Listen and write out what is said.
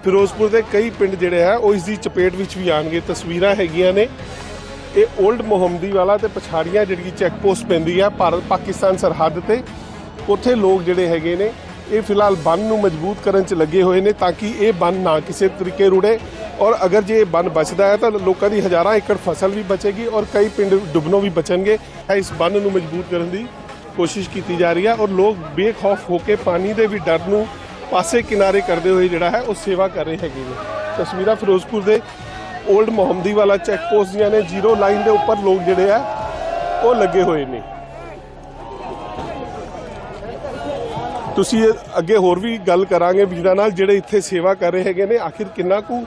ਫਿਰੋਜ਼ਪੁਰ ਦੇ ਕਈ ਪਿੰਡ ਜਿਹੜੇ ਆ ਉਹ ਇਸ ਦੀ ਚਪੇਟ ਵਿੱਚ ਵੀ ਆਣਗੇ। ਤਸਵੀਰਾਂ ਹੈਗੀਆਂ ਨੇ ਇਹ ਓਲਡ ਮੁਹੰਮਦੀ ਵਾਲਾ ਤੇ ਪਛਾੜੀਆਂ ਜਿਹੜੀ ਚੈੱਕ ਪੋਸਟ ਪੈਂਦੀ ਆ ਭਾਰਤ ਪਾਕਿਸਤਾਨ ਸਰਹੱਦ ਤੇ। ਉੱਥੇ ਲੋਕ ਜਿਹੜੇ ਹੈਗੇ ਨੇ ਇਹ ਫਿਲਹਾਲ ਬੰਨ ਨੂੰ ਮਜ਼ਬੂਤ ਕਰਨ 'ਚ ਲੱਗੇ ਹੋਏ ਨੇ ਤਾਂ ਕਿ ਇਹ ਬੰਨ ਨਾ ਕਿਸੇ ਤਰੀਕੇ ਰੁੜੇ, ਔਰ ਅਗਰ ਜੇ ਇਹ ਬੰਨ ਬਚਦਾ ਹੈ ਤਾਂ ਲੋਕਾਂ ਦੀ ਹਜ਼ਾਰਾਂ ਏਕੜ ਫਸਲ ਵੀ ਬਚੇਗੀ ਔਰ ਕਈ ਪਿੰਡ ਡੁੱਬਣੋਂ ਵੀ ਬਚਣਗੇ। ਇਸ ਬੰਨ ਨੂੰ ਮਜ਼ਬੂਤ ਕਰਨ ਦੀ ਕੋਸ਼ਿਸ਼ ਕੀਤੀ ਜਾ ਰਹੀ ਹੈ ਔਰ ਲੋਕ ਬੇਖੌਫ ਹੋ ਕੇ ਪਾਣੀ ਦੇ ਵੀ ਡਰ ਨੂੰ ਪਾਸੇ ਕਿਨਾਰੇ ਕਰਦੇ ਹੋਏ ਜਿਹੜਾ ਹੈ ਉਹ ਸੇਵਾ ਕਰ ਰਹੇ ਹੈਗੇ ਨੇ। ਤਸਵੀਰਾਂ ਫਿਰੋਜ਼ਪੁਰ ਦੇ ਓਲਡ ਮੁਹੰਮਦੀ ਵਾਲਾ ਚੈੱਕ ਪੋਸਟ ਦੀਆਂ ਨੇ। ਜ਼ੀਰੋ ਲਾਈਨ ਦੇ ਉੱਪਰ ਲੋਕ ਜਿਹੜੇ ਆ ਉਹ ਲੱਗੇ ਹੋਏ ਨੇ। ਤੁਸੀਂ ਅੱਗੇ ਹੋਰ ਵੀ ਗੱਲ ਕਰਾਂਗੇ ਵੀਰਾਂ ਨਾਲ ਜਿਹੜੇ ਇੱਥੇ ਸੇਵਾ ਕਰ ਰਹੇ ਹੈਗੇ ਨੇ, ਆਖਿਰ ਕਿੰਨਾ ਕੁ